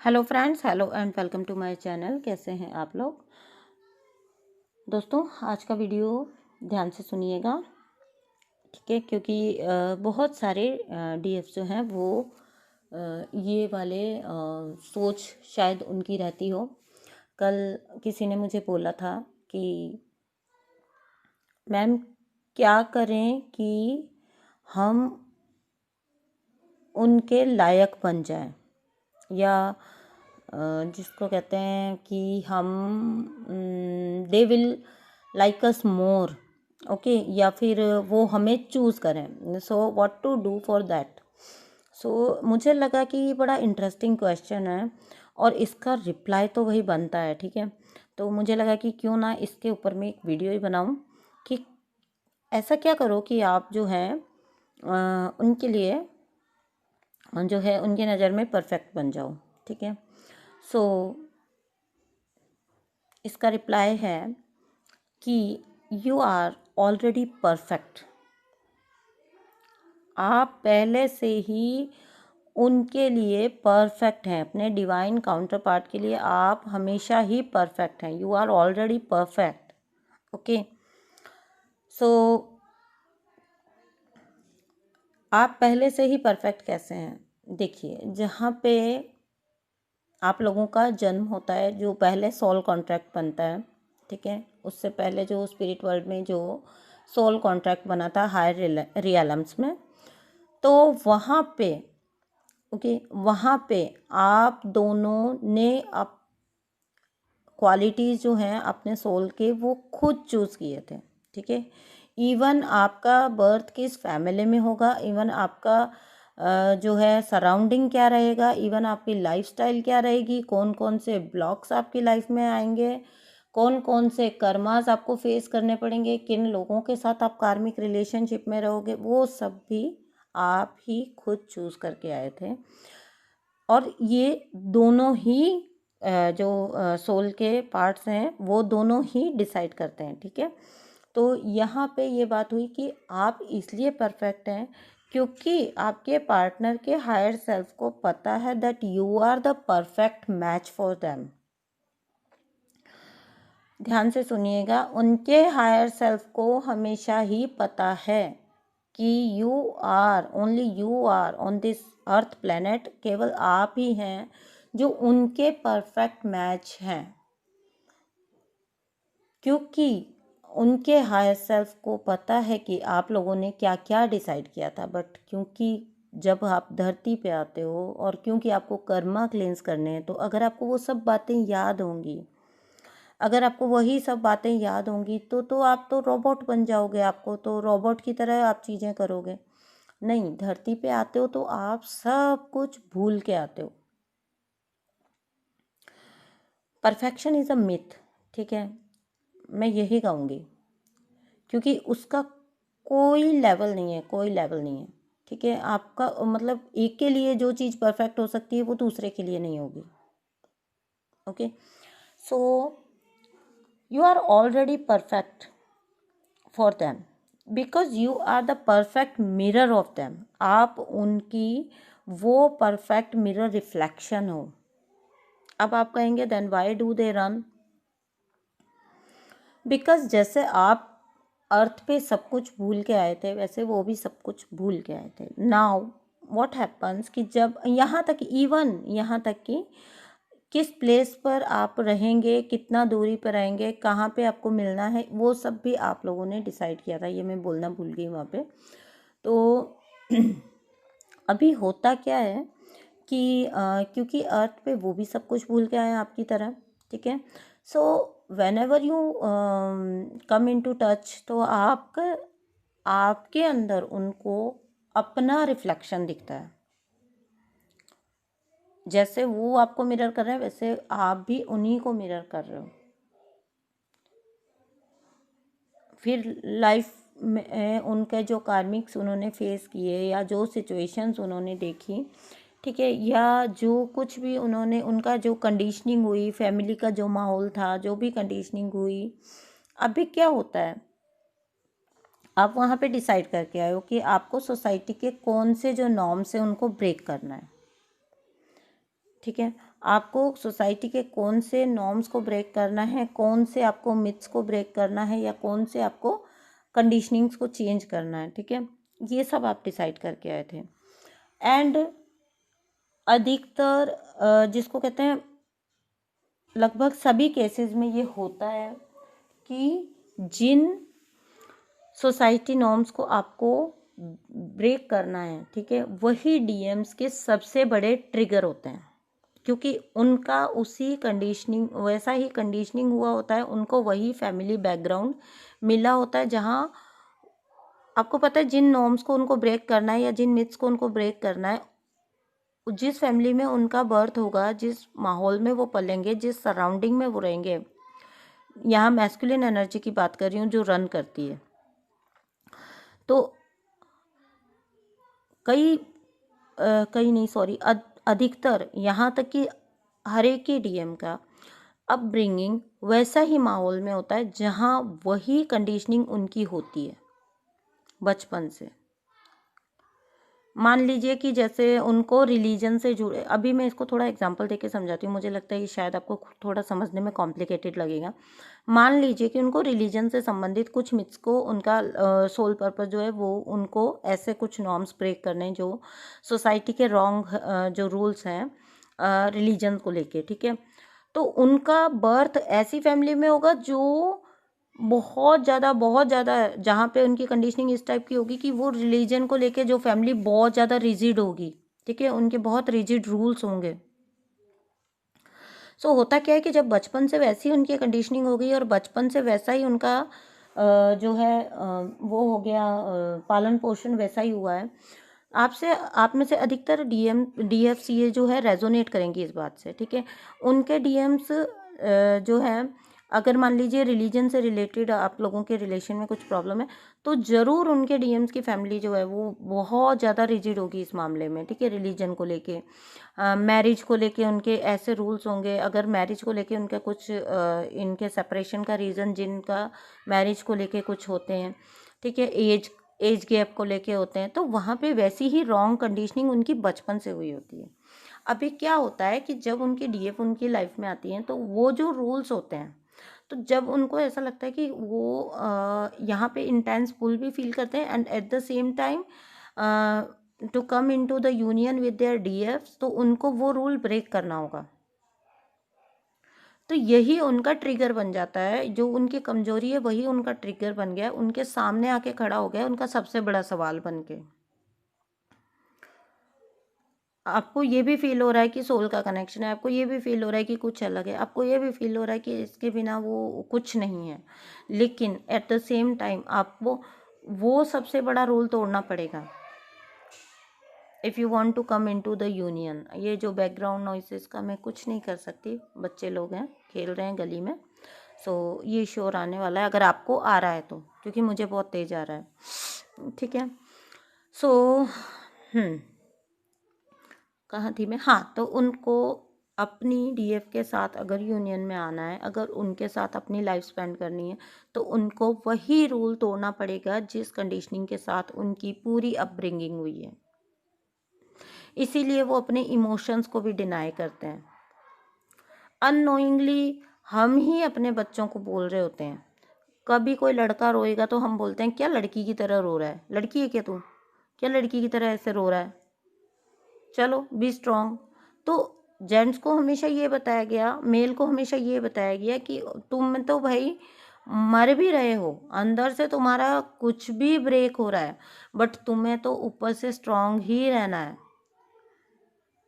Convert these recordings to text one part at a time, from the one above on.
Hello friends, hello and welcome to my channel. कैसे हैं आप लोग दोस्तों? आज का वीडियो ध्यान से सुनिएगा, ठीक है? क्योंकि बहुत सारे डीएफ जो हैं वो ये वाले सोच शायद उनकी रहती हो। कल किसी ने मुझे बोला था कि मैम क्या करें कि हम उनके लायक बन जाएं, या जिसको कहते हैं कि हम they will like us more, okay, या फिर वो हमें चूज़ करें। So what to do for that? So मुझे लगा कि ये बड़ा इंटरेस्टिंग क्वेश्चन है और इसका रिप्लाई तो वही बनता है, ठीक है? तो मुझे लगा कि क्यों ना इसके ऊपर मैं एक वीडियो ही बनाऊं कि ऐसा क्या करो कि आप जो है उनके लिए जो है उनकी नज़र में परफेक्ट बन जाओ, ठीक है? सो इसका रिप्लाई है कि यू आर ऑलरेडी परफेक्ट। आप पहले से ही उनके लिए परफेक्ट हैं, अपने डिवाइन काउंटर पार्ट के लिए आप हमेशा ही परफेक्ट हैं। You are already perfect, okay? So आप पहले से ही परफेक्ट कैसे हैं? देखिए, जहाँ पे आप लोगों का जन्म होता है, जो पहले सोल कॉन्ट्रैक्ट बनता है, ठीक है? उससे पहले जो स्पिरिट वर्ल्ड में जो सोल कॉन्ट्रैक्ट बना था हायर रियलम्स में, तो वहाँ पे ओके, वहाँ पे आप दोनों ने आप क्वालिटीज़ जो हैं अपने सोल के वो खुद चूज़ किए थे, ठीक है? इवन आपका बर्थ किस फैमिली में होगा, इवन आपका जो है सराउंडिंग क्या रहेगा, इवन आपकी लाइफस्टाइल क्या रहेगी, कौन कौन से ब्लॉक्स आपकी लाइफ में आएंगे, कौन कौन से कर्मास आपको फेस करने पड़ेंगे, किन लोगों के साथ आप कार्मिक रिलेशनशिप में रहोगे, वो सब भी आप ही खुद चूज़ करके आए थे। और ये दोनों ही जो सोल के पार्ट्स हैं वो दोनों ही डिसाइड करते हैं, ठीक है? तो यहाँ पे ये बात हुई कि आप इसलिए परफेक्ट हैं क्योंकि आपके पार्टनर के हायर सेल्फ को पता है that you are the perfect match for them. ध्यान से सुनिएगा, उनके हायर सेल्फ को हमेशा ही पता है कि only you are on this earth planet, केवल आप ही हैं जो उनके परफेक्ट मैच हैं, क्योंकि उनके हायर सेल्फ को पता है कि आप लोगों ने क्या क्या डिसाइड किया था। बट क्योंकि जब आप धरती पे आते हो और क्योंकि आपको कर्मा क्लेंस करने हैं, तो अगर आपको वो सब बातें याद होंगी, अगर आपको वही सब बातें याद होंगी, तो आप तो रोबोट बन जाओगे। आपको तो रोबोट की तरह आप चीज़ें करोगे। नहीं, धरती पे आते हो तो आप सब कुछ भूल के आते हो। परफेक्शन इज़ अ मिथ, ठीक है? मैं यही कहूँगी, क्योंकि उसका कोई लेवल नहीं है, कोई लेवल नहीं है, ठीक है? आपका मतलब एक के लिए जो चीज़ परफेक्ट हो सकती है वो दूसरे के लिए नहीं होगी, okay? So you are already perfect for them because you are the perfect mirror of them. आप उनकी वो परफेक्ट मिरर रिफ्लेक्शन हो। अब आप कहेंगे then why do they run? Because जैसे आप अर्थ पे सब कुछ भूल के आए थे, वैसे वो भी सब कुछ भूल के आए थे। नाउ व्हाट हैपन्स कि जब यहाँ तक कि किस प्लेस पर आप रहेंगे, कितना दूरी पर रहेंगे, कहाँ पे आपको मिलना है, वो सब भी आप लोगों ने डिसाइड किया था। ये मैं बोलना भूल गई वहाँ पे। तो अभी होता क्या है कि क्योंकि अर्थ पे वो भी सब कुछ भूल के आए हैं आपकी तरह, ठीक है? So whenever you come into touch, तो आपके अंदर उनको अपना रिफ्लेक्शन दिखता है। जैसे वो आपको मिरर कर रहे हैं, वैसे आप भी उन्हीं को मिरर कर रहे हो। फिर लाइफ में उनके जो कार्मिक्स उन्होंने फेस किए, या जो सिचुएशंस उन्होंने देखी, ठीक है, या जो कुछ भी उन्होंने, उनका जो कंडीशनिंग हुई, फैमिली का जो माहौल था, जो भी कंडीशनिंग हुई, अभी क्या होता है, आप वहाँ पे डिसाइड करके आए हो कि आपको सोसाइटी के कौन से जो नॉर्म्स है उनको ब्रेक करना है, ठीक है। आपको सोसाइटी के कौन से नॉर्म्स को ब्रेक करना है, कौन से आपको मिथ्स को ब्रेक करना है, या कौन से आपको कंडीशनिंग्स को चेंज करना है, ठीक है, ये सब आप डिसाइड करके आए थे। एंड अधिकतर जिसको कहते हैं, लगभग सभी केसेस में ये होता है कि जिन सोसाइटी नॉर्म्स को आपको ब्रेक करना है, ठीक है, वही डीएम्स के सबसे बड़े ट्रिगर होते हैं, क्योंकि उनका उसी कंडीशनिंग, वैसा ही कंडीशनिंग हुआ होता है, उनको वही फैमिली बैकग्राउंड मिला होता है, जहाँ आपको पता है जिन नॉर्म्स को उनको ब्रेक करना है या जिन मिथ्स को उनको ब्रेक करना है, जिस फैमिली में उनका बर्थ होगा, जिस माहौल में वो पलेंगे, जिस सराउंडिंग में वो रहेंगे, यहाँ मैस्कुलिन एनर्जी की बात कर रही हूँ जो रन करती है, तो अधिकतर यहाँ तक कि हर एक ही डीएम का अपब्रिंगिंग वैसा ही माहौल में होता है जहाँ वही कंडीशनिंग उनकी होती है बचपन से। मान लीजिए कि जैसे उनको रिलीजन से जुड़े, अभी मैं इसको थोड़ा एग्जांपल देके समझाती हूँ, मुझे लगता है कि शायद आपको थोड़ा समझने में कॉम्प्लिकेटेड लगेगा। मान लीजिए कि उनको रिलीजन से संबंधित कुछ मिथ्स को, उनका सोल पर्पस जो है वो उनको ऐसे कुछ नॉर्म्स ब्रेक करने जो सोसाइटी के रॉन्ग जो रूल्स हैं रिलीजन को लेके, ठीक है, तो उनका बर्थ ऐसी फैमिली में होगा जो बहुत ज़्यादा जहाँ पे उनकी कंडीशनिंग इस टाइप की होगी कि वो रिलीजन को लेके जो फैमिली बहुत ज़्यादा रिजिड होगी, ठीक है, उनके बहुत रिजिड रूल्स होंगे। सो होता क्या है कि जब बचपन से वैसी उनकी कंडीशनिंग हो गई और बचपन से वैसा ही उनका जो है वो हो गया, पालन पोषण वैसा ही हुआ है, आप में से अधिकतर डीएफसीए जो है रेजोनेट करेंगे इस बात से, ठीक है। उनके डीएम्स जो है, अगर मान लीजिए रिलीजन से रिलेटेड आप लोगों के रिलेशन में कुछ प्रॉब्लम है, तो ज़रूर उनके डीएम्स की फैमिली जो है वो बहुत ज़्यादा रिजिड होगी इस मामले में, ठीक है, रिलीजन को लेके। मैरिज को लेके उनके ऐसे रूल्स होंगे, अगर मैरिज को लेके उनका कुछ इनके सेपरेशन का रीज़न, जिनका मैरिज को लेके कुछ होते हैं, ठीक है, एज गैप को लेके होते हैं, तो वहाँ पे वैसी ही रॉन्ग कंडीशनिंग उनकी बचपन से हुई होती है। अभी क्या होता है कि जब उनकी डीएफ उनकी लाइफ में आती हैं, तो वो जो रूल्स होते हैं, तो जब उनको ऐसा लगता है कि वो यहाँ पे इंटेंस पुल भी फील करते हैं, and at the same time to come into the union with their डीएफ्स, तो उनको वो रूल ब्रेक करना होगा। तो यही उनका ट्रिगर बन जाता है, जो उनकी कमजोरी है वही उनका ट्रिगर बन गया, उनके सामने आके खड़ा हो गया उनका सबसे बड़ा सवाल बन के। आपको ये भी फील हो रहा है कि सोल का कनेक्शन है, आपको ये भी फील हो रहा है कि कुछ अलग है, आपको ये भी फील हो रहा है कि इसके बिना वो कुछ नहीं है, लेकिन एट द सेम टाइम आपको वो सबसे बड़ा रूल तोड़ना पड़ेगा if you want to come into the union. ये जो बैकग्राउंड नॉइसेस का मैं कुछ नहीं कर सकती, बच्चे लोग हैं खेल रहे हैं गली में, सो ये शोर आने वाला है अगर आपको आ रहा है तो, क्योंकि मुझे बहुत तेज आ रहा है, ठीक है। सो कहाँ थी मैं, हाँ, तो उनको अपनी डीएफ के साथ अगर यूनियन में आना है, अगर उनके साथ अपनी लाइफ स्पेंड करनी है, तो उनको वही रूल तोड़ना पड़ेगा जिस कंडीशनिंग के साथ उनकी पूरी अपब्रिंगिंग हुई है। इसीलिए वो अपने इमोशंस को भी डिनाई करते हैं। अननोइंगली हम ही अपने बच्चों को बोल रहे होते हैं, कभी कोई लड़का रोएगा तो हम बोलते हैं क्या लड़की की तरह रो रहा है, लड़की है क्या तू, क्या लड़की की तरह ऐसे रो रहा है, चलो बी स्ट्रॉन्ग। तो जेंट्स को हमेशा ये बताया गया, मेल को हमेशा ये बताया गया कि तुम तो भाई मर भी रहे हो, अंदर से तुम्हारा कुछ भी ब्रेक हो रहा है, बट तुम्हें तो ऊपर से स्ट्रांग ही रहना है।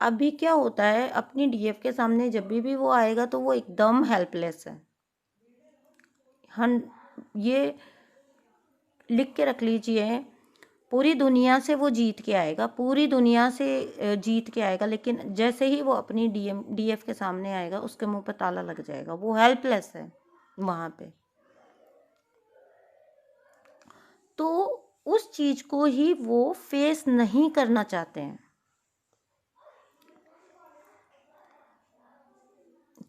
अभी क्या होता है, अपनी डीएफ के सामने जब भी वो आएगा तो वो एकदम हेल्पलेस है। ये लिख के रख लीजिए, पूरी दुनिया से वो जीत के आएगा, पूरी दुनिया से जीत के आएगा, लेकिन जैसे ही वो अपनी डीएफ के सामने आएगा उसके मुंह पे ताला लग जाएगा, वो हेल्पलेस है वहाँ पे। तो उस चीज को ही वो फेस नहीं करना चाहते हैं,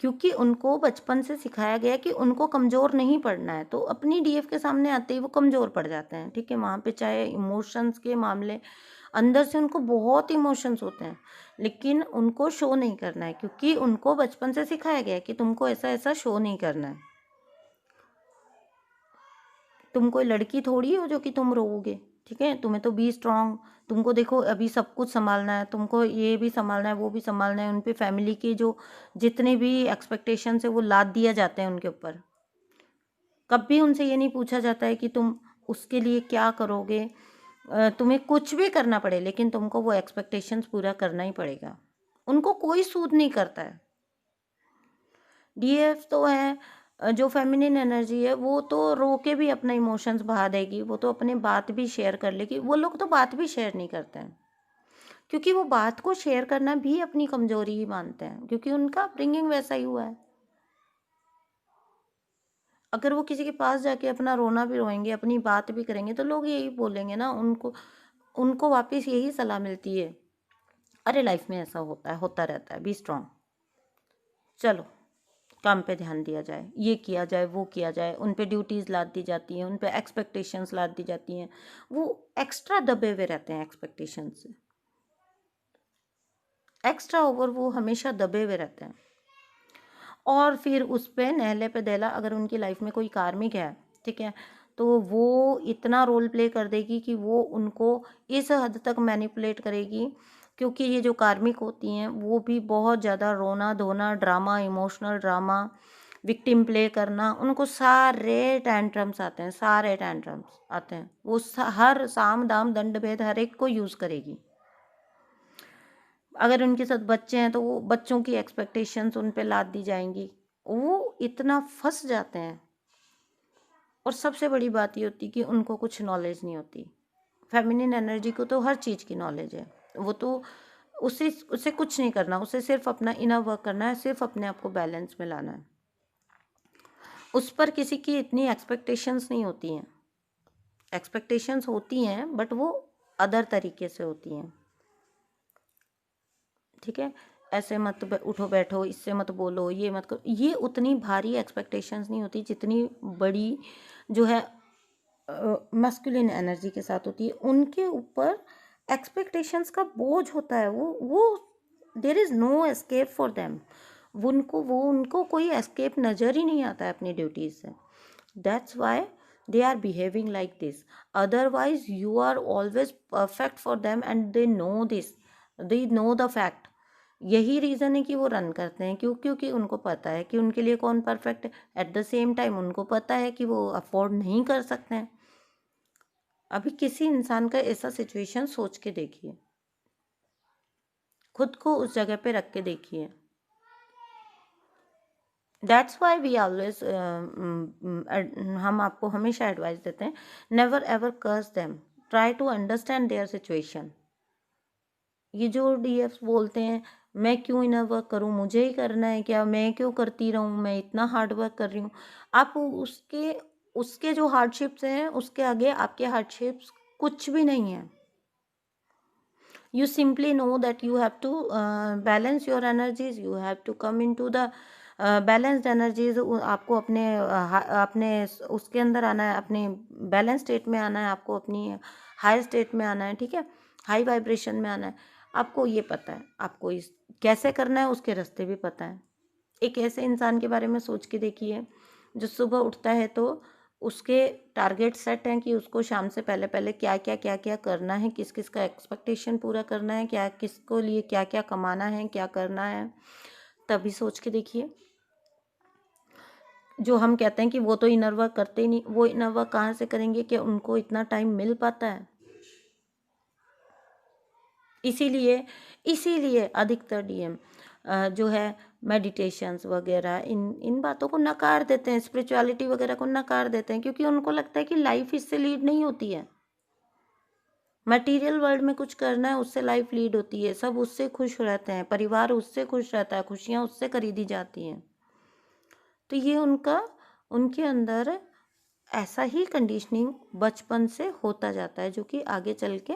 क्योंकि उनको बचपन से सिखाया गया कि उनको कमज़ोर नहीं पड़ना है, तो अपनी डीएफ के सामने आते ही वो कमज़ोर पड़ जाते हैं, ठीक है। वहाँ पे चाहे इमोशंस के मामले अंदर से उनको बहुत इमोशंस होते हैं, लेकिन उनको शो नहीं करना है, क्योंकि उनको बचपन से सिखाया गया है कि तुमको ऐसा ऐसा शो नहीं करना है। तुम कोई लड़की थोड़ी हो जो कि तुम रोओगे, ठीक है? तुम्हें तो बी स्ट्रांग, तुमको देखो अभी सब कुछ संभालना है, तुमको ये भी संभालना है, वो भी संभालना है, उन पे फैमिली की जो जितने भी एक्सपेक्टेशंस है वो लाद दिया जाते हैं उनके ऊपर। कभी उनसे ये नहीं पूछा जाता है कि तुम उसके लिए क्या करोगे। तुम्हें कुछ भी करना पड़े, लेकिन तुमको वो एक्सपेक्टेशंस पूरा करना ही पड़ेगा। उनको कोई सूद नहीं करता है। डीएफ तो है, जो फेमिनिन एनर्जी है वो तो रो के भी अपना इमोशंस बहा देगी, वो तो अपने बात भी शेयर कर लेगी। वो लोग तो बात भी शेयर नहीं करते हैं, क्योंकि वो बात को शेयर करना भी अपनी कमजोरी ही मानते हैं, क्योंकि उनका अपब्रिंगिंग वैसा ही हुआ है। अगर वो किसी के पास जाके अपना रोना भी रोएंगे, अपनी बात भी करेंगे, तो लोग यही बोलेंगे ना, उनको उनको वापस यही सलाह मिलती है, अरे लाइफ में ऐसा होता है, होता रहता है, बी स्ट्रांग, चलो काम पे ध्यान दिया जाए, ये किया जाए, वो किया जाए। उन पे ड्यूटीज़ लाद दी जाती हैं, उन पे एक्सपेक्टेशंस लाद दी जाती हैं। वो एक्स्ट्रा दबे हुए रहते हैं एक्सपेक्टेशन से, एक्स्ट्रा ओवर वो हमेशा दबे हुए रहते हैं। और फिर उस पे नहले पे दहला, अगर उनकी लाइफ में कोई कार्मिक है, ठीक है, तो वो इतना रोल प्ले कर देगी कि वो उनको इस हद तक मैनिपुलेट करेगी, क्योंकि ये जो कार्मिक होती हैं वो भी बहुत ज़्यादा रोना धोना, drama, emotional drama, victim play करना, उनको सारे टैंट्रम्स आते हैं, सारे टैंट्रम्स आते हैं। वो हर साम दाम दंड भेद हर एक को यूज़ करेगी। अगर उनके साथ बच्चे हैं तो वो बच्चों की एक्सपेक्टेशंस उन पे लाद दी जाएंगी। वो इतना फंस जाते हैं। और सबसे बड़ी बात ये होती है कि उनको कुछ नॉलेज नहीं होती। फेमिनिन एनर्जी को तो हर चीज़ की नॉलेज है। वो तो उसे उसे कुछ नहीं करना, उसे सिर्फ अपना इनर वर्क करना है, सिर्फ अपने आप को बैलेंस में लाना है। उस पर किसी की इतनी एक्सपेक्टेशंस नहीं होती हैं। एक्सपेक्टेशंस होती हैं बट वो अदर तरीके से होती हैं, ठीक है? ऐसे मत उठो बैठो, इससे मत बोलो, ये मत करो, ये उतनी भारी एक्सपेक्टेशंस नहीं होती जितनी बड़ी जो है मस्कुलिन एनर्जी के साथ होती है। उनके ऊपर एक्सपेक्टेशंस का बोझ होता है। वो there is no escape for them. उनको कोई एस्केप नज़र ही नहीं आता है अपनी ड्यूटीज़ से। That's why they are behaving like this. Otherwise you are always perfect for them and they know this, they know the fact. यही रीज़न है कि वो रन करते हैं, क्योंकि उनको पता है कि उनके लिए कौन परफेक्ट है। एट द सेम टाइम उनको पता है कि वो अफोर्ड नहीं कर सकते हैं। अभी किसी इंसान का ऐसा सिचुएशन सोच के देखिए, खुद को उस जगह पे रख के देखिए। दैट्स वाई वी ऑलवेज, हम आपको हमेशा एडवाइस देते हैं, never ever curse them, try to understand their situation. ये जो डीएफ्स बोलते हैं मैं क्यों इनर वर्क करूं, मुझे ही करना है क्या, मैं क्यों करती रहूं, मैं इतना हार्ड वर्क कर रही हूँ, आप उसके उसके जो हार्डशिप्स हैं उसके आगे आपके हार्डशिप्स कुछ भी नहीं है। You simply know that you have to balance your energies, you have to come into the balanced energies। आपको अपने उसके अंदर आना है, अपने बैलेंस स्टेट में आना है, आपको अपनी हाई स्टेट में आना है, ठीक है, हाई वाइब्रेशन में आना है। आपको ये पता है, आपको इस कैसे करना है, उसके रास्ते भी पता है। एक ऐसे इंसान के बारे में सोच के देखिए जो सुबह उठता है तो उसके टारगेट सेट हैं कि उसको शाम से पहले पहले क्या क्या क्या क्या करना है, किस किस का एक्सपेक्टेशन पूरा करना है, क्या किसको लिए क्या क्या कमाना है, क्या करना है। तभी सोच के देखिए। जो हम कहते हैं कि वो तो इनर वर्क करते ही नहीं, वो इनर वर्क कहाँ से करेंगे कि उनको इतना टाइम मिल पाता है। इसीलिए अधिकतर डीएम जो है मेडिटेशंस वगैरह इन बातों को नकार देते हैं, स्पिरिचुअलिटी वगैरह को नकार देते हैं, क्योंकि उनको लगता है कि लाइफ इससे लीड नहीं होती है। मटेरियल वर्ल्ड में कुछ करना है उससे लाइफ लीड होती है, सब उससे खुश रहते हैं, परिवार उससे खुश रहता है, खुशियाँ उससे खरीदी जाती हैं। तो ये उनके अंदर ऐसा ही कंडीशनिंग बचपन से होता जाता है, जो कि आगे चल के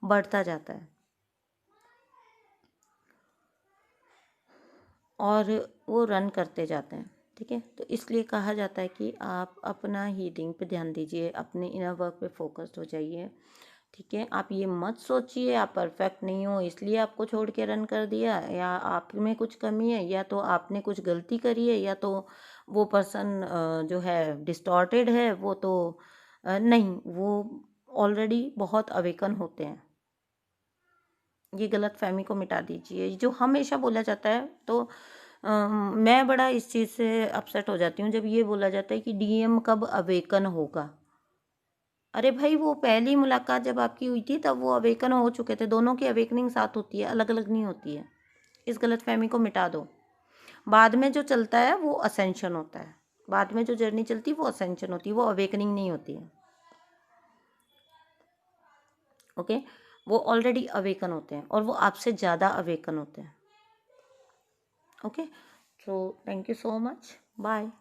बढ़ता जाता है और वो रन करते जाते हैं, ठीक है। तो इसलिए कहा जाता है कि आप अपना हीलिंग पे ध्यान दीजिए, अपने इनर वर्क पे फोकस्ड हो जाइए, ठीक है, आप ये मत सोचिए आप परफेक्ट नहीं हो इसलिए आपको छोड़ के रन कर दिया, या आप में कुछ कमी है, या तो आपने कुछ गलती करी है, या तो वो पर्सन जो है डिस्टॉर्टेड है, वो तो नहीं, वो ऑलरेडी बहुत अवेकन होते हैं। ये गलत फहमी को मिटा दीजिए। जो हमेशा बोला जाता है, तो मैं बड़ा इस चीज़ से अपसेट हो जाती हूँ जब ये बोला जाता है कि डीएम कब अवेकन होगा। अरे भाई, वो पहली मुलाकात जब आपकी हुई थी तब वो अवेकन हो चुके थे। दोनों की अवेकनिंग साथ होती है, अलग अलग नहीं होती है। इस गलतफहमी को मिटा दो। बाद में जो चलता है वो असेंशन होता है। बाद में जो जर्नी चलती है वो असेंशन होती है, वो अवेकनिंग नहीं होती है। ओके, वो ऑलरेडी अवेकन होते हैं और वो आपसे ज़्यादा अवेकन होते हैं। Okay, so thank you so much, bye.